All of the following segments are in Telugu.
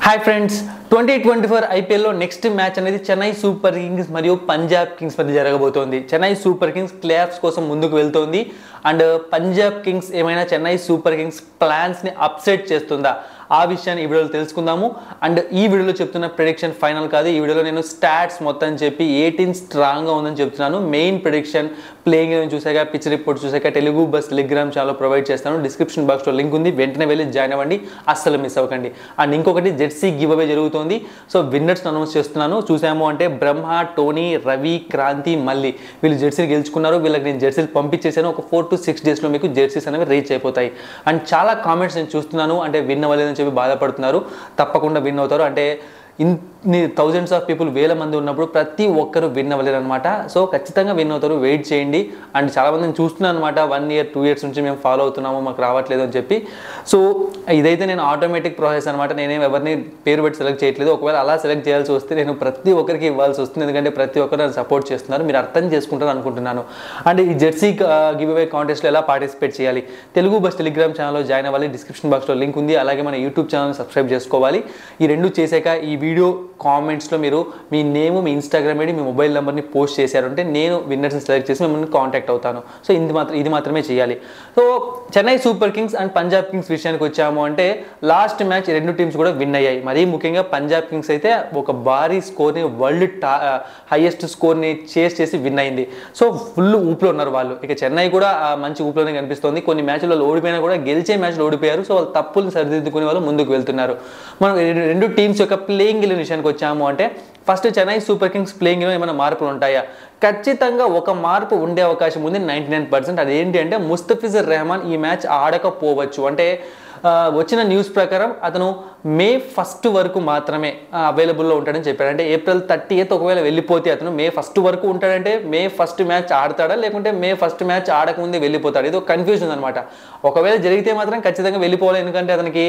హాయ్ ఫ్రెండ్స్ 2024 ఐపీఎల్లో నెక్స్ట్ మ్యాచ్ అనేది చెన్నై సూపర్ కింగ్స్ మరియు పంజాబ్ కింగ్స్ మధ్య జరగబోతోంది. Chennai Super Kings play offs కోసం ముందుకు వెళ్తోంది అండ్ పంజాబ్ కింగ్స్ ఏమైనా చెన్నై సూపర్ కింగ్స్ ప్లాన్స్ని అప్సెట్ చేస్తుందా ఆ విషయాన్ని ఈ వీడియోలో తెలుసుకుందాము. అండ్ ఈ వీడియోలో చెప్తున్న ప్రెడిక్షన్ ఫైనల్ కాదు. ఈ వీడియోలో నేను స్టాట్స్ మొత్తం చెప్పి ఏ టీమ్ స్ట్రాంగ్గా ఉందని చెప్తున్నాను. మెయిన్ ప్రెడిక్షన్ ప్లేయింగ్ చూసాక పిచ్ రిపోర్ట్ చూసాక Telugu bus Telegram channel provide చేస్తాను. డిస్క్రిప్షన్ బాక్స్లో లింక్ ఉంది, వెంటనే వెళ్ళి జాయిన్ అవ్వండి, అస్సలు మిస్ అవ్వకండి. అండ్ ఇంకొకటి జెర్సీ గివ్ అవే జరుగుతుంది. సో విన్నర్స్ అనౌన్స్ చేస్తున్నాను. చూసాము అంటే బ్రహ్మ, టోనీ, రవి, క్రాంతి, మల్లి వీళ్ళు జెర్సీలు గెలుచుకున్నారు. వీళ్ళకి నేను జెర్సీలు పంపించేసాను. ఒక 4 to 6 డేస్లో మీకు జెర్సీస్ అనేవి రీచ్ అయిపోతాయి. అండ్ చాలా కామెంట్స్ నేను చూస్తున్నాను, అంటే విన్ అవ్వలేదని చెప్పి బాధపడుతున్నారు. తప్పకుండా విన్ అవుతారు. అంటే ఇన్ని థౌజండ్స్ ఆఫ్ పీపుల్, వేల మంది ఉన్నప్పుడు ప్రతి ఒక్కరు విన్ అవ్వలేరు అనమాట. సో ఖచ్చితంగా విన్ అవుతారు, వెయిట్ చేయండి. అండ్ చాలామంది నేను చూస్తున్నాను అనమాట, 1 year 2 years నుంచి మేము ఫాలో అవుతున్నాము, మాకు రావట్లేదు అని చెప్పి. సో ఇదైతే నేను ఆటోమేటిక్ ప్రాసెస్ అనమాట. నేనేం ఎవరిని పేరు పెట్టి సెలెక్ట్ చేయట్లేదు. ఒకవేళ అలా సెలెక్ట్ చేయాల్సి వస్తే నేను ప్రతి ఒక్కరికి ఇవ్వాల్సి వస్తుంది, ఎందుకంటే ప్రతి ఒక్కరు నన్ను సపోర్ట్ చేస్తున్నారు. మీరు అర్థం చేసుకుంటారు అనుకుంటున్నాను. అండ్ ఈ జెర్సీ గివ్ అవే కాంటెస్ట్లో ఎలా పార్టిసిపేట్ చేయాలి, తెలుగు బస్ టెలిగ్రామ్ ఛానల్లో జాయిన్ అవ్వాలి. డిస్క్రిప్షన్ బాక్స్లో లింక్ ఉంది. అలాగే మన యూట్యూబ్ ఛానల్ సబ్స్క్రైబ్ చేసుకోవాలి. ఈ రెండు చేశాక ఈ వీడియో కామెంట్స్లో మీరు మీ నేమ్, మీ ఇన్స్టాగ్రామ్ ఐడి, మీ మొబైల్ నెంబర్ని పోస్ట్ చేశారంటే నేను విన్నర్స్ని సెలెక్ట్ చేసి మిమ్మల్ని కాంటాక్ట్ అవుతాను. సో ఇది మాత్రమే చేయాలి. So Chennai Super Kings and Punjab Kings విషయానికి వచ్చాము అంటే లాస్ట్ మ్యాచ్ రెండు టీమ్స్ కూడా విన్ అయ్యాయి. మరీ ముఖ్యంగా పంజాబ్ కింగ్స్ అయితే ఒక భారీ స్కోర్ని, వరల్డ్ హైయెస్ట్ స్కోర్ని చేస్ చేసి విన్ అయింది. సో ఫుల్ ఊపులో ఉన్నారు వాళ్ళు. ఇక చెన్నై కూడా మంచి ఊపులోనే కనిపిస్తుంది. కొన్ని మ్యాచ్లో ఓడిపోయినా కూడా గెలిచే మ్యాచ్లో ఓడిపోయారు. సో వాళ్ళు తప్పులు సరిదిద్దుకునే వాళ్ళు ముందుకు వెళ్తున్నారు. మనం రెండు టీమ్స్ యొక్క ప్లేయింగ్ విషయానికి వచ్చాము అంటే ఫస్ట్ చెన్నై సూపర్ కింగ్స్ ప్లేయింగ్లో ఏమైనా మార్పులు ఉంటాయా? ఖచ్చితంగా ఒక మార్పు ఉండే అవకాశం ఉంది, 99%. అదేంటి అంటే ముస్తఫిజుర్ రెహమాన్ ఈ మ్యాచ్ ఆడకపోవచ్చు. అంటే వచ్చిన న్యూస్ ప్రకారం అతను May 1st వరకు మాత్రమే అవైలబుల్లో ఉంటాడని చెప్పాడు. అంటే April 30th ఒకవేళ వెళ్ళిపోతే అతను May 1st వరకు ఉంటాడంటే May 1st మ్యాచ్ ఆడతాడా, లేకుంటే May 1st మ్యాచ్ ఆడకముందే వెళ్ళిపోతాడు? ఇది ఒక కన్ఫ్యూజన్ అనమాట. ఒకవేళ జరిగితే మాత్రం ఖచ్చితంగా వెళ్ళిపోవాలి, ఎందుకంటే అతనికి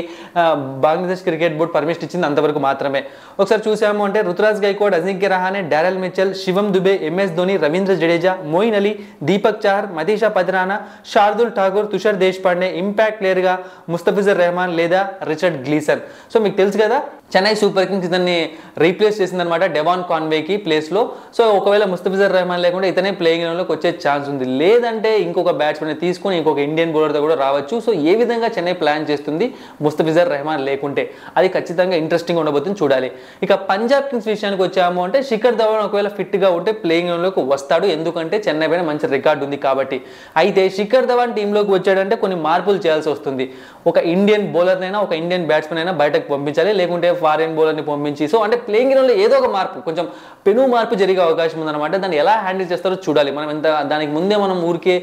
బంగ్లాదేశ్ క్రికెట్ బోర్డు పర్మిషన్ ఇచ్చింది అంతవరకు మాత్రమే. ఒకసారి చూసాము అంటే Ruturaj Gaikwad, Ajinkya Rahane, Daryl Mitchell, Shivam Dube, MS Dhoni, Ravindra Jadeja, Moeen Ali, Deepak Chahar, Matheesha Pathirana, Shardul Thakur, Tushar Deshpande, impact ప్లేయర్గా ముస్తఫిజుర్ రెహమాన్ లేదా రిచర్డ్ గ్లీసన్. సో మీకు తెలుసు కదా, చెన్నై సూపర్ కింగ్స్ ఇతన్ని రీప్లేస్ చేసిందనమాట డెవాన్ కాన్వేకి ప్లేస్లో. సో ఒకవేళ ముస్తఫిజుర్ రెహమాన్ లేకుండా ఇతనే ప్లేయింగ్ లోకి వచ్చే ఛాన్స్ ఉంది. లేదంటే ఇంకొక బ్యాట్స్మెన్ తీసుకొని ఇంకొక ఇండియన్ బౌలర్తో కూడా రావచ్చు. సో ఏ విధంగా చెన్నై ప్లాన్ చేస్తుంది ముస్తఫిజుర్ రెహమాన్ లేకుంటే, అది ఖచ్చితంగా ఇంట్రెస్టింగ్ ఉండబోతుంది, చూడాలి. ఇక పంజాబ్ కింగ్స్ విషయానికి వచ్చాము అంటే శిఖర్ ధవన్ ఒకవేళ ఫిట్గా ఉంటే ప్లేయింగ్ లోకి వస్తాడు, ఎందుకంటే చెన్నై పైన మంచి రికార్డు ఉంది కాబట్టి. అయితే శిఖర్ ధవన్ టీంలోకి వచ్చాడంటే కొన్ని మార్పులు చేయాల్సి వస్తుంది. ఒక ఇండియన్ బౌలర్నైనా, ఒక ఇండియన్ బ్యాట్స్మెన్ అయినా బయటకు పంపించాలి, లేకుంటే ఫారెన్ బౌలర్ని పంపించి. సో అంటే ప్లేయింగ్ లో ఏదో ఒక మార్పు, కొంచెం పెను మార్పు జరిగే అవకాశం ఉందన్నమాట. దాన్ని ఎలా హ్యాండిల్ చేస్తారో చూడాలి. మనం ఎంత దానికి ముందే మనం ఊరికే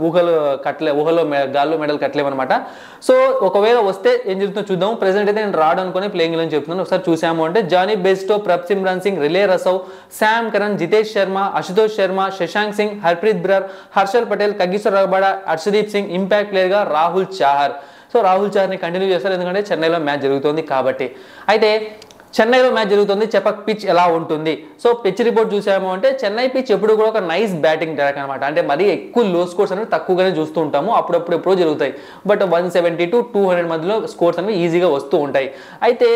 ఊహలో గాల్లో మెడల్ కట్టలేమన్నమాట. సో ఒకవేళ వస్తే ఏం జరుగుతుందో చూద్దాం. ప్రెసెంట్ అయితే నేను రాడు అనుకుని ప్లేయింగ్ లో చెప్తున్నాను. ఒకసారి చూసాము అంటే Jonny Bairstow, Prabhsimran Singh, Rilee Rossouw, Sam Curran, Jitesh Sharma, Ashutosh Sharma, Shashank Singh, Harpreet Brar, Harshal Patel, Kagiso Rabada, Harshdeep Singh, impact ప్లేయర్గా రాహుల్ చాహర్. సో రాహుల్ చాహర్ని కంటిన్యూ చేస్తారు, ఎందుకంటే చెన్నైలో మ్యాచ్ జరుగుతుంది కాబట్టి. అయితే చెన్నైలో మ్యాచ్ జరుగుతుంది, చెప్పక్ పిచ్ ఎలా ఉంటుంది? సో పిచ్ రిపోర్ట్ చూసాము అంటే చెన్నై పిచ్ ఎప్పుడు కూడా ఒక నైస్ బ్యాటింగ్ ట్రాక్ అనమాట. అంటే మరీ ఎక్కువ లో స్కోర్స్ అనేవి తక్కువగానే చూస్తూ ఉంటాము, అప్పుడప్పుడు ఎప్పుడో జరుగుతాయి. బట్ 170 to 200 మధ్యలో స్కోర్స్ అనేవి ఈజీగా వస్తూ ఉంటాయి. అయితే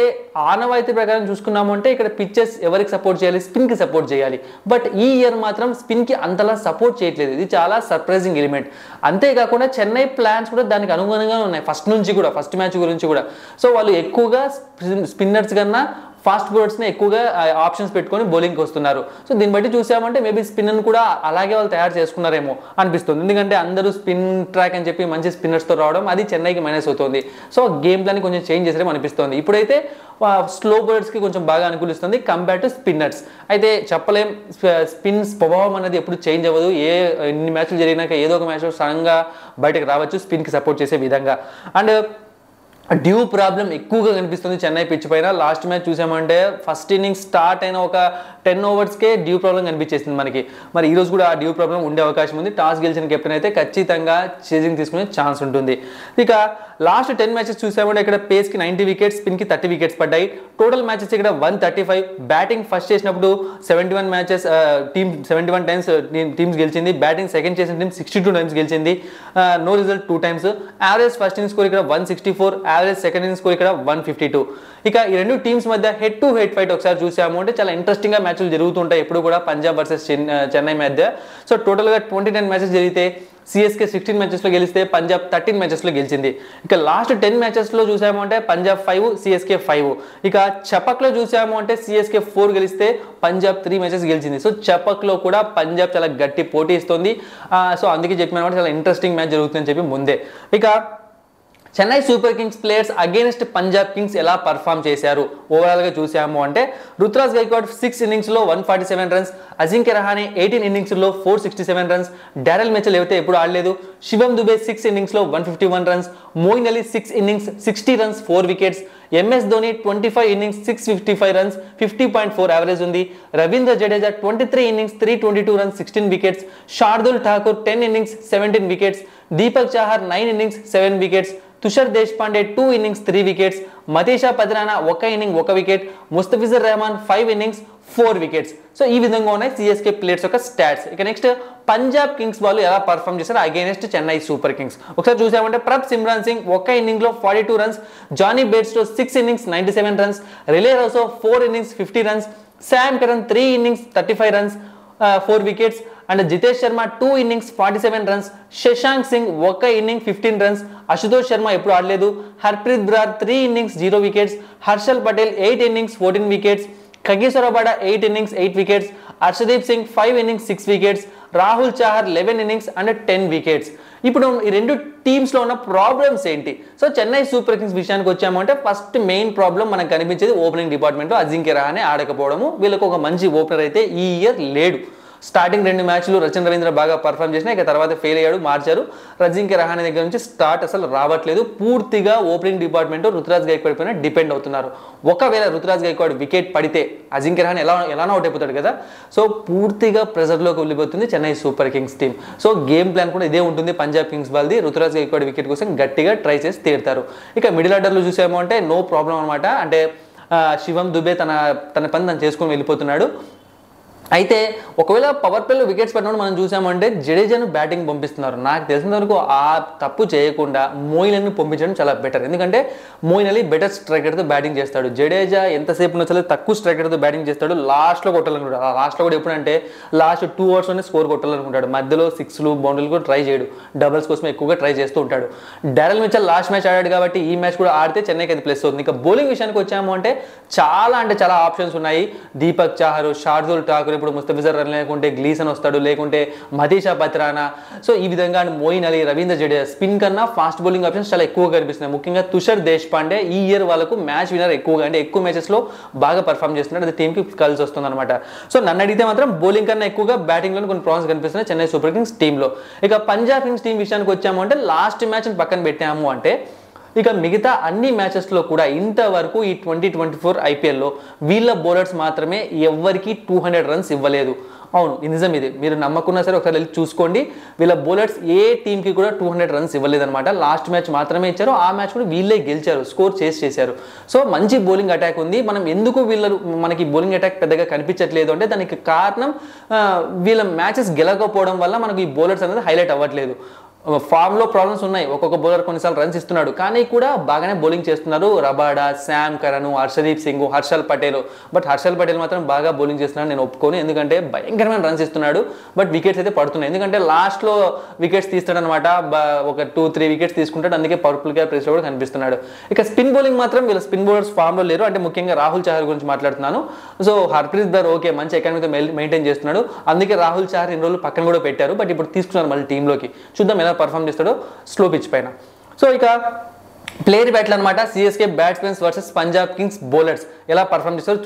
ఆనవాయితీ ప్రకారం చూసుకున్నాము అంటే ఇక్కడ పిచ్చెస్ ఎవరికి సపోర్ట్ చేయాలి? స్పిన్కి సపోర్ట్ చేయాలి. బట్ ఈ ఇయర్ మాత్రం స్పిన్కి అంతలా సపోర్ట్ చేయట్లేదు. ఇది చాలా సర్ప్రైజింగ్ ఎలిమెంట్. అంతేకాకుండా చెన్నై ప్లాన్స్ కూడా దానికి అనుగుణంగా ఉన్నాయి ఫస్ట్ మ్యాచ్ గురించి కూడా. సో వాళ్ళు ఎక్కువగా స్పిన్నర్స్ కన్నా ఫాస్ట్ బౌలర్స్ని ఎక్కువగా ఆప్షన్స్ పెట్టుకొని బౌలింగ్కి వస్తున్నారు. సో దీన్ని బట్టి చూసామంటే మేబీ స్పిన్నర్ని కూడా అలాగే వాళ్ళు తయారు చేసుకున్నారేమో అనిపిస్తుంది, ఎందుకంటే అందరూ స్పిన్ ట్రాక్ అని చెప్పి మంచి స్పిన్నర్స్తో రావడం అది చెన్నైకి మైనస్ అవుతుంది. సో గేమ్ ప్లాన్ కొంచెం చేంజ్ చేసేమో అనిపిస్తుంది. ఇప్పుడైతే స్లో బౌలర్స్కి కొంచెం బాగా అనుకూలిస్తుంది కంపేర్ టు స్పిన్నర్స్. అయితే చెప్పలేం, స్పిన్ స్వభావం అనేది ఎప్పుడు చేంజ్ అవ్వదు. ఎన్ని మ్యాచ్లు జరిగినాక ఏదో ఒక మ్యాచ్లో సడన్గా బయటకు రావచ్చు స్పిన్కి సపోర్ట్ చేసే విధంగా. అండ్ డ్యూ ప్రాబ్లం ఎక్కువగా కనిపిస్తుంది చెన్నై పిచ్ పైన. లాస్ట్ మ్యాచ్ చూసామంటే ఫస్ట్ ఇన్నింగ్స్ స్టార్ట్ అయిన ఒక 10 ఓవర్స్కే డ్యూ ప్రాబ్లం కనిపించేసింది మనకి. మరి ఈరోజు కూడా ఆ డ్యూ ప్రాబ్లం ఉండే అవకాశం ఉంది. టాస్ గెలిచిన కెప్టెన్ అయితే ఖచ్చితంగా చేజింగ్ తీసుకునే ఛాన్స్ ఉంటుంది. ఇక లాస్ట్ 10 మ్యాచెస్ చూసామంటే ఇక్కడ పేస్కి 90 వికెట్స్, స్పిన్కి 30 వికెట్స్ పడ్డాయి. టోటల్ మ్యాచెస్ ఇక్కడ 135. బ్యాటింగ్ ఫస్ట్ చేసినప్పుడు 71 టైమ్స్ టీమ్స్ గెలిచింది. బ్యాటింగ్ సెకండ్ చేసిన టీమ్ 62 టైమ్స్ గెలిచింది. No result 2 times. Average first inning score ఇక్కడ 164. యావరేజ్ సెకండ్ ఇన్నింగ్స్ స్కోర్ ఇక్కడ 152. ఇక ఈ రెండు టీమ్స్ మధ్య హెడ్ టు హెడ్ ఫైట్ ఒకసారి చూసాము అంటే చాలా ఇంట్రెస్టింగ్ గా మ్యాచ్లు జరుగుతుంటాయి ఎప్పుడు కూడా పంజాబ్ వర్సెస్ చెన్నై మధ్య. సో టోటల్ గా 29 మ్యాచెస్ జరిగితే సిఎస్కే 16 మ్యాచెస్ లో గెలిస్తే పంజాబ్ 13 మ్యాచెస్ లో గెలిచింది. ఇక లాస్ట్ 10 మ్యాచెస్ లో చూసాము అంటే పంజాబ్ 5 సిఎస్కే 5. ఇక చపక్ లో చూసాము అంటే సిఎస్కే 4 గెలిస్తే పంజాబ్ 3 మ్యాచెస్ గెలిచింది. సో చపక్ లో కూడా పంజాబ్ చాలా గట్టి పోటీ ఇస్తుంది. సో అందుకే చెప్పిన చాలా ఇంట్రెస్టింగ్ మ్యాచ్ జరుగుతుందని చెప్పి ముందే. ఇక Chennai Super Kings players against Punjab Kings ఎలా పర్ఫామ్ చేశారు ఓవరాల్ గా చూసాము అంటే రుతురాజ్ గైక్వాడ్ 6 ఇన్నింగ్స్ లో 147 రన్స్, అజింక్య రహానే 18 ఇన్నింగ్స్ లో 467 రన్స్, డారెల్ మిచెల్ అయితే ఎప్పుడు ఆడలేదు, శివం దుబే 6 ఇన్నింగ్స్ లో 151 runs, Moeen Ali 6 innings 60 runs 4 wickets, MS Dhoni 25 innings 655 runs 50.4 average ఉంది, Ravindra Jadeja 23 innings 322 runs 16 wickets, Shardul Thakur 10 innings 17 wickets, Deepak Chahar 9 innings 7 wickets, Tushar Deshpande 2 innings 3 wickets, Matheesha Pathirana 1 inning 1 wicket, Mustafizur Rahman 5 innings 4 wickets. So ఈ విధంగా ఉన్నాయి సిఎస్కే ప్లేయర్స్ యొక్క స్టాట్స్. ఇక నెక్స్ట్ పంజాబ్ కింగ్స్ వాళ్ళు ఎలా పర్ఫామ్ చేశారు అగైనెస్ట్ చెన్నై సూపర్ కింగ్స్ ఒకసారి చూసామంటే ప్రప్ సిమ్రాన్ సింగ్ 1 ఇన్నింగ్ లో 42 runs, Jonny Bairstow 6 innings 97 runs, Rilee Rossouw 4 innings 50 runs, Sam Curran 3 innings 35 runs 4 wickets, and Jitesh Sharma 2 innings 47 runs, Shashank Singh 1 inning 15 runs, Ashutosh Sharma ఎప్పుడు ఆడలేదు, Harpreet Brar 3 innings 0 wickets, Harshal Patel 8 innings 14 wickets, Kagiso Rabada 8 innings 8 wickets, Harshdeep Singh 5 innings 6 wickets, Rahul Chahar 11 innings and 10 wickets. ఇప్పుడు ఈ రెండు టీమ్స్ లో ఉన్న ప్రాబ్లమ్స్ ఏంటి? సో చెన్నై సూపర్ కింగ్స్ విషయానికి వచ్చామంటే ఫస్ట్ మెయిన్ ప్రాబ్లం మనకు కనిపించేది ఓపెనింగ్ డిపార్ట్మెంట్ లో అజింక్య రహానే ఆడకపోవడము. వీళ్ళకి ఒక మంచి ఓపెనర్ అయితే ఈ ఇయర్ లేడు. స్టార్టింగ్ 2 మ్యాచ్లు రచన్ రవీంద్ర బాగా పర్ఫామ్ చేసినా ఇక తర్వాత ఫెయిల్ అయ్యాడు, మార్చారు. అజింక్య రహానే దగ్గర నుంచి స్టార్ట్ అసలు రావట్లేదు. పూర్తిగా ఓపెనింగ్ డిపార్ట్మెంట్ రుతురాజ్ గైక్వాడ్ పైన డిపెండ్ అవుతున్నారు. ఒకవేళ రుతురాజ్ గైక్వాడ్ వికెట్ పడితే అజింక్య రహానే ఎలానో అవుట్ అయిపోతాడు కదా. సో పూర్తిగా ప్రెజర్లోకి వెళ్ళిపోతుంది Chennai Super Kings team. So game plan కూడా ఇదే ఉంటుంది పంజాబ్ కింగ్స్ వాళ్ళది. రుతురాజ్ గైక్వాడ్ వికెట్ కోసం గట్టిగా ట్రై చేసి తీరుతారు. ఇక మిడిల్ ఆర్డర్లో చూసాము అంటే నో ప్రాబ్లం అనమాట. అంటే శివం దుబే తన పని తను చేసుకొని వెళ్ళిపోతున్నాడు. అయితే ఒకవేళ పవర్ ప్లేలో వికెట్స్ పడినప్పుడు మనం చూసామంటే జడేజాను బ్యాటింగ్ పంపిస్తున్నారు. నాకు తెలిసినంత వరకు ఆ తప్పు చేయకుండా మోయిన్ అలీని పంపించడం చాలా బెటర్. ఎందుకంటే మోయిన్ అలీ బెటర్ స్ట్రైకర్తో బ్యాటింగ్ చేస్తాడు. జడేజా ఎంతసేపు నచ్చలేదు తక్కువ స్ట్రైకర్తో బ్యాటింగ్ చేస్తాడు. లాస్ట్లో కొట్టాలనుకుంటాడు. లాస్ట్లో కూడా ఎప్పుడంటే లాస్ట్ 2 ఓవర్స్లోనే స్కోర్ కొట్టాలనుకుంటాడు. మధ్యలో 6లు బౌండరీలు కూడా ట్రై చేయడు. డబల్స్ కోసం ఎక్కువగా ట్రై చేస్తూ ఉంటాడు. డారెల్ మిచెల్ లాస్ట్ మ్యాచ్ ఆడాడు కాబట్టి ఈ మ్యాచ్ కూడా ఆడితే చెన్నైకి అది ప్లస్ అవుతుంది. ఇక బౌలింగ్ విషయానికి వచ్చాము అంటే చాలా ఆప్షన్స్ ఉన్నాయి. దీపక్ చాహర్, శార్దుల్ ఠాకూర్, ఇప్పుడు ముస్తఫిజర్ లేకుంటే గ్లీసన్ వస్తాడు, లేకుంటే మతీషా పత్రానా. సో ఈ విధంగా Moeen Ali, Ravindra Jadeja spin కన్నా ఫాస్ట్ బౌలింగ్ ఆప్షన్స్ చాలా ఎక్కువగా కనిపిస్తున్నాయి. ముఖ్యంగా తుషార్ దేశపాండే ఈ ఇయర్ వాళ్ళకు మ్యాచ్ విన్నర్ ఎక్కువగా అంటే ఎక్కువ మ్యాచెస్ లో బాగా పర్ఫామ్ చేస్తున్నాడు. అది టీమ్ కి కలిసి వస్తుంది అనమాట. సో నన్ను అడిగితే మాత్రం బౌలింగ్ కన్నా ఎక్కువగా బ్యాటింగ్ లో కొన్ని ప్రాబ్లమ్స్ కనిపిస్తున్నాయి చెన్నై సూపర్ కింగ్స్ టీమ్ లో. ఇక పంజాబ్ కింగ్స్ టీం విషయానికి వచ్చాము అంటే లాస్ట్ మ్యాచ్ పక్కన పెట్టాము అంటే ఇక మిగతా అన్ని మ్యాచెస్లో కూడా ఇంతవరకు ఈ 2024 ఐపీఎల్లో వీళ్ళ బౌలర్స్ మాత్రమే ఎవరికి 200 రన్స్ ఇవ్వలేదు. అవును, నిజం ఇది. మీరు నమ్మకున్నా సరే ఒకసారి వెళ్ళి చూసుకోండి. వీళ్ళ బౌలర్స్ ఏ టీంకి కూడా 200 రన్స్ ఇవ్వలేదన్నమాట. లాస్ట్ మ్యాచ్ మాత్రమే ఇచ్చారు. ఆ మ్యాచ్ కూడా వీళ్ళే గెలిచారు, స్కోర్ చేశారు. సో మంచి బౌలింగ్ అటాక్ ఉంది. మనం ఎందుకు మనకి బౌలింగ్ అటాక్ పెద్దగా కనిపించట్లేదు అంటే దానికి కారణం వీళ్ళ మ్యాచెస్ గెలకపోవడం వల్ల మనకు ఈ బౌలర్స్ అనేది హైలైట్ అవ్వట్లేదు. ఫామ్ లో ప్రాబ్లమ్స్ ఉన్నాయి. ఒక్కొక్క బౌలర్ కొన్నిసార్లు రన్స్ ఇస్తున్నాడు కానీ కూడా బాగానే బౌలింగ్ చేస్తున్నారు. Rabada, Sam Curran, Harshdeep Singh, Harshal Patel. But Harshal Patel మాత్రం బాగా బౌలింగ్ చేస్తున్నాడు, నేను ఒప్పుకోను. ఎందుకంటే భయంకరమైన రన్స్ ఇస్తున్నాడు. బట్ వికెట్స్ అయితే పడుతున్నాయి. ఎందుకంటే లాస్ట్ లో వికెట్స్ తీస్తాడు అనమాట. ఒక 2-3 వికెట్స్ తీసుకుంటాడు. అందుకే పవర్ఫుల్ గా ప్లేస్ లో కూడా కనిపిస్తున్నాడు. ఇక స్పిన్ బౌలింగ్ మాత్రం వీళ్ళ స్పిన్ బౌలర్స్ ఫామ్ లో లేరు. అంటే ముఖ్యంగా రాహుల్ చాహర్ గురించి మాట్లాడుతున్నాను. సో హర్ప్రీత్ బ్రార్ ఓకే మంచి ఎకానమీతో మెయింటైన్ చేస్తున్నాడు. అందుకే రాహుల్ చాహర్ 2 రోజులు పక్కన కూడా పెట్టారు. బట్ ఇప్పుడు తీసుకున్నారు మళ్ళీ టీంలోకి. చూద్దాం ఎలా పర్ఫామ్ చేస్తాడో స్లో పిచ్ పైన. సో ఇక ప్లేయర్ బ్యాట్లు అనమాట. CSK batsmens versus Punjab Kings bowlers ఎలా పర్ఫామ్ చేస్తారో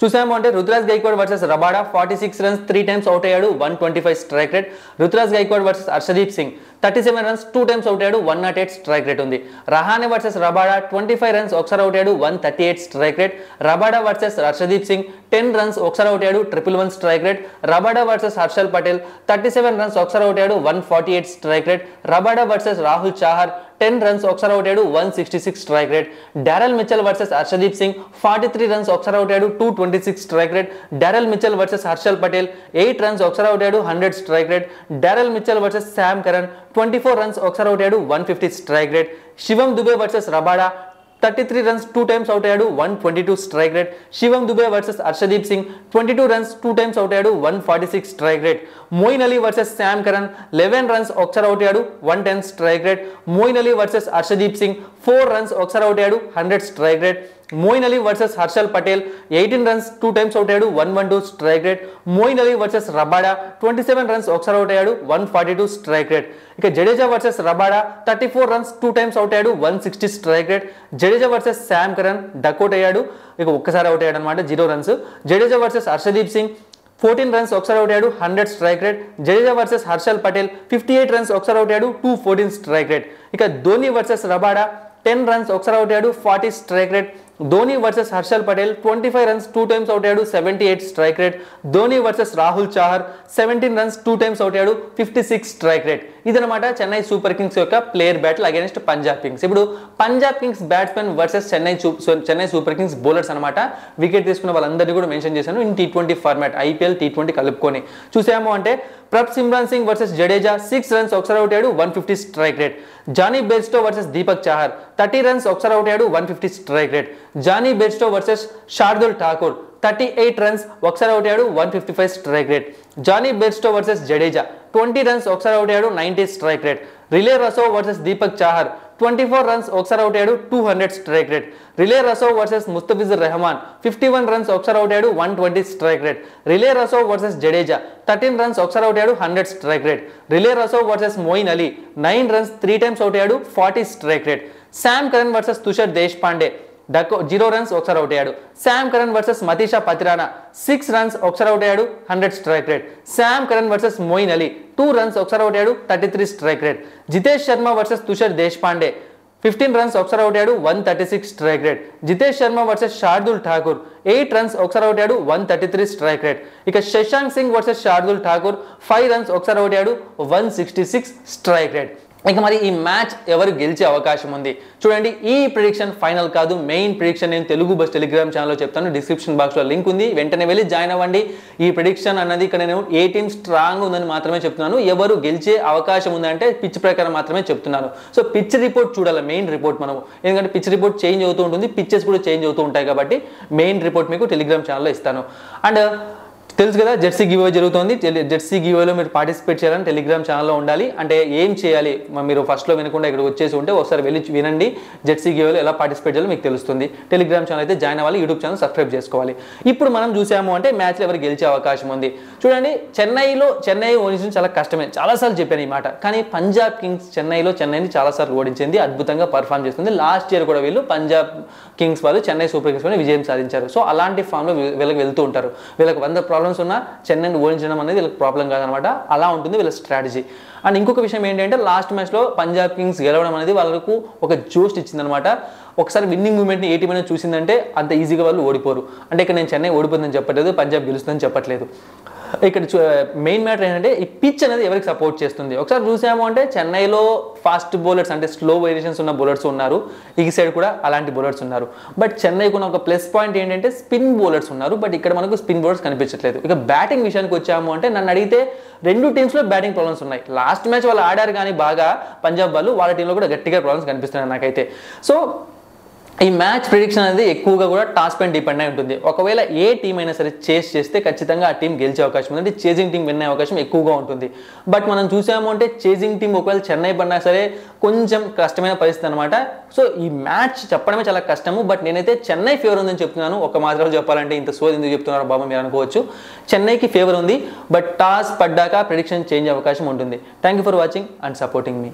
చూసాము అంటే Ruturaj Gaikwad versus Rabada 46 runs 3 times out అయ్యాడు, 125 strike rate. Ruturaj Gaikwad versus Harshdeep Singh 37 runs 2 times out అయ్యాడు, 108 స్ట్రైక్ రేట్ ఉంది. రహానే వర్సెస్ రబాడా 25 రన్స్ ఒకసారి అవుట్ అయ్యాడు, 138 strike rate. Rabada versus Harshdeep Singh 10 runs ఒకసారి అవుట్ అయ్యాడు, 111 strike rate. Rabada versus Harshal Patel 37 runs ఒకసారి అవుట్ అయ్యాడు, 148 strike rate. Rabada versus Rahul Chahar 10 runs ఒకసారి అవుట్ అయ్యాడు 166 strike rate. Daryl Mitchell versus Harshdeep Singh 43 runs ఒకసారి అవుట్ అయ్యాడు 226 strike rate. Daryl Mitchell versus Harshal Patel 8 runs ఒకసారి అవుట్ అయ్యాడు 100 strike rate. Daryl Mitchell versus Sam Curran 24 runs ఒకసారి అవుట్ అయ్యాడు 150 strike rate. Shivam Dube versus Rabada 33 runs 2 times out అయ్యాడు 122 strike rate. Shivam Dube versus Harshdeep Singh 22 runs 2 times out అయ్యాడు 146 strike rate. Moeen Ali versus Sam Curran 11 runs ఒకసారి అవుట్ అయ్యాడు 110 strike rate. Moeen Ali versus Harshdeep Singh 4 runs ఒకసారి అవుట్ అయ్యాడు 100 strike rate. Moeen Ali versus Harshal Patel 18 runs 2 times out అయ్యాడు 112 strike rate. Moeen Ali versus Rabada 27 runs ఒకసారి అవుట్ అయ్యాడు 142 స్ట్రైక్ రేట్. ఇక Jadeja versus Rabada 34 runs 2 times out అయ్యాడు 160 strike rate. Jadeja versus Sam Curran duck out అయ్యాడు, ఇక ఒక్కసారి అవుట్ అయ్యాడు అనమాట 0 runs. Jadeja versus Harshdeep Singh 14 runs ఒకసారి అవుట్ అయ్యాడు 100 strike rate. Jadeja versus Harshal Patel 58 runs ఒకసారి అవుట్ అయ్యాడు 214 స్ట్రైక్ రేట్. ఇక ధోని వర్సెస్ రబాడా 10 రన్స్ ఒకసారి అవుట్ అయ్యాడు 40 strike rate. Dhoni versus Harshal Patel 25 runs 2 times out అయ్యాడు 78 strike rate. Dhoni versus Rahul Chahar 17 runs 2 times out అయ్యాడు 56 స్ట్రైక్ రేట్. ఇదనమాట చెన్నై సూపర్ కింగ్స్ యొక్క player battle against Punjab Kings. ఇప్పుడు Punjab Kings batsmen versus Chennai Super Kings bowlers అనమాట. వికెట్ తీసుకున్న వాళ్ళందరినీ కూడా మెన్షన్ చేశాను in T20 format, IPL T20 కలుపుకొని చూసాము అంటే Prabhsimran Singh versus Jadeja 6 runs ఒకసారి అవుట్ అయ్యాడు 150 strike rate. Jonny Bairstow versus Deepak Chahar 30 runs ఒకసారి అవుట్ అయ్యాడు 150 strike rate. Jonny Bairstow versus Shardul Thakur 38 runs ఒకసారి అవుట్ అయ్యాడు 155 strike rate. Jonny Bairstow versus Jadeja 20 runs ఒకసారి అవుట్ అయ్యాడు 90 strike rate. Rilee Rossouw versus Deepak Chahar 24 runs ఒకసారి అవుట్ అయ్యాడు 200 strike rate. Rilee Rossouw versus Mustafizur Rahman 51 runs ఒకసారి అవుట్ అయ్యాడు 120 strike rate. Rilee Rossouw versus Jadeja 13 runs ఒకసారి అవుట్ అయ్యాడు 100 strike rate. Rilee Rossouw versus Moeen Ali 9 runs 3 times out అయ్యాడు 40 strike rate. Sam Curran versus Tushar Deshpande 0 runs ఒకసారి అవుట్ అయ్యాడు. Sam Curran versus Matheesha Pathirana 6 runs ఒకసారి అవుట్ అయ్యాడు 100 strike rate. Sam Curran versus Moeen Ali 2 runs ఒకసారి అవుట్ అయ్యాడు 33 strike rate. Jitesh Sharma versus Tushar Deshpande 15 runs ఒకసారి అవుట్ అయ్యాడు 136 strike rate. Jitesh Sharma versus Shardul Thakur 8 runs ఒకసారి అవుట్ అయ్యాడు 133 స్ట్రైక్ రేట్. ఇక శశాంక్ సింగ్ వర్సెస్ షార్దుల్ ఠాకూర్ 5 రన్స్ ఒకసారి అవుట్ అయ్యాడు 166 స్ట్రైక్ రేట్. ఇక మరి ఈ మ్యాచ్ ఎవరు గెలిచే అవకాశం ఉంది చూడండి. ఈ ప్రిడిక్షన్ ఫైనల్ కాదు, మెయిన్ ప్రిడిక్షన్ నేను తెలుగు బస్ టెలిగ్రామ్ ఛానల్లో చెప్తాను. డిస్క్రిప్షన్ బాక్స్లో లింక్ ఉంది, వెంటనే వెళ్ళి జాయిన్ అవ్వండి. ఈ ప్రిడిక్షన్ అన్నది ఇక్కడ నేను ఏ టీమ్ స్ట్రాంగ్ ఉందని మాత్రమే చెప్తున్నాను. ఎవరు గెలిచే అవకాశం ఉందంటే పిచ్ ప్రకారం మాత్రమే చెప్తున్నాను. సో పిచ్ రిపోర్ట్ చూడాలి, మెయిన్ రిపోర్ట్ మనము, ఎందుకంటే పిచ్ రిపోర్ట్ చేంజ్ అవుతూ ఉంటుంది, పిచ్చెస్ కూడా చేంజ్ అవుతూ ఉంటాయి కాబట్టి మెయిన్ రిపోర్ట్ మీకు టెలిగ్రామ్ ఛానల్లో ఇస్తాను. అండ్ తెలుసు కదా జెర్సీ గివ్ అవే జరుగుతుంది. జెర్సీ గివ్ అవేలో మీరు పార్టిసిపేట్ చేయాలని టెలిగ్రామ్ ఛానల్లో ఉండాలి. అంటే ఏం చేయాలి, మీరు ఫస్ట్లో వినకుండా ఇక్కడ వచ్చేసి ఉంటే ఒకసారి వెళ్ళి వినండి. జెర్సీ గివ్ అవేలో ఎలా పార్టిసిపేట్ చేయాలో మీకు తెలుస్తుంది. టెలిగ్రామ్ ఛానల్ అయితే జాయిన్ అవ్వాలి, యూట్యూబ్ ఛానల్ సబ్స్క్రైబ్ చేసుకోవాలి. ఇప్పుడు మనం చూసాము అంటే మ్యాచ్లో ఎవరు గెలిచే అవకాశం ఉంది చూడండి. చెన్నై ఓడించడం చాలా కష్టమే, చాలాసార్లు చెప్పాను ఈ మాట. కానీ పంజాబ్ కింగ్స్ చెన్నైని చాలాసార్లు ఓడించింది, అద్భుతంగా పర్ఫామ్ చేస్తుంది. లాస్ట్ ఇయర్ కూడా వీళ్ళు పంజాబ్ కింగ్స్ వాళ్ళు చెన్నై సూపర్ కింగ్స్ పైన విజయం సాధించారు. సో అలాంటి ఫామ్లో వీళ్ళకి వెళ్తూ ఉంటారు. వీళ్ళకి 100 ప్రాబ్లమ్స్ ఉన్నా చెన్నైని ఓడించడం అనేది వీళ్ళకి ప్రాబ్లం కాదనమాట. అలా ఉంటుంది వీళ్ళ స్ట్రాటజీ. అండ్ ఇంకొక విషయం ఏంటంటే లాస్ట్ మ్యాచ్లో పంజాబ్ కింగ్స్ గెలవడం అనేది వాళ్ళకు ఒక జోష్ ఇచ్చిందనమాట. ఒకసారి విన్నింగ్ మూమెంట్ని ఏ టీం అయినా చూసిందంటే అంత ఈజీగా వాళ్ళు ఓడిపోరు. అంటే ఇక్కడ నేను చెన్నై ఓడిపోతుందని చెప్పట్లేదు, పంజాబ్ గెలుస్తుందని చెప్పట్లేదు. ఇక్కడ మెయిన్ మ్యాటర్ ఏంటంటే ఈ పిచ్ అనేది ఎవరికి సపోర్ట్ చేస్తుంది. ఒకసారి చూసాము అంటే చెన్నైలో ఫాస్ట్ బౌలర్స్ అంటే స్లో వేరియేషన్స్ ఉన్న బౌలర్స్ ఉన్నారు, ఈ సైడ్ కూడా అలాంటి బౌలర్స్ ఉన్నారు. బట్ చెన్నైకి ఉన్న ఒక ప్లస్ పాయింట్ ఏంటంటే స్పిన్ బౌలర్స్ ఉన్నారు, బట్ ఇక్కడ మనకు స్పిన్ బౌలర్స్ కనిపించట్లేదు. ఇక బ్యాటింగ్ విషయానికి వచ్చాము అంటే నన్ను అడిగితే రెండు టీమ్స్లో బ్యాటింగ్ ప్రాబ్లమ్స్ ఉన్నాయి. లాస్ట్ మ్యాచ్ వాళ్ళు ఆడారు కానీ బాగా పంజాబ్ వాళ్ళు, వాళ్ళ టీంలో కూడా గట్టిగా ప్రాబ్లమ్స్ కనిపిస్తున్నాయి నాకైతే. సో ఈ మ్యాచ్ ప్రిడిక్షన్ అనేది ఎక్కువగా కూడా టాస్ పైన డిపెండ్ అయి ఉంటుంది. ఒకవేళ ఏ టీం అయినా సరే చేస్ చేస్తే ఖచ్చితంగా ఆ టీం గెలిచే అవకాశం ఉంది, అంటే చేజింగ్ టీం విన్ అయ్యే అవకాశం ఎక్కువగా ఉంటుంది. బట్ మనం చూసాము అంటే చేజింగ్ టీం ఒకవేళ చెన్నై పడినా సరే కొంచెం కష్టమైన పరిస్థితి అనమాట. సో ఈ మ్యాచ్ చెప్పడమే చాలా కష్టము. బట్ నేనైతే చెన్నై ఫేవర్ ఉందని చెప్తున్నాను. ఒక మాత్రం చెప్పాలంటే ఇంత సోది ఎందుకు చెప్తున్నారు బాబా మీరు అనుకోవచ్చు. చెన్నైకి ఫేవర్ ఉంది, బట్ టాస్ పడ్డాక ప్రిడిక్షన్ చేంజ్ అవకాశం ఉంటుంది. Thank you for watching and supporting me.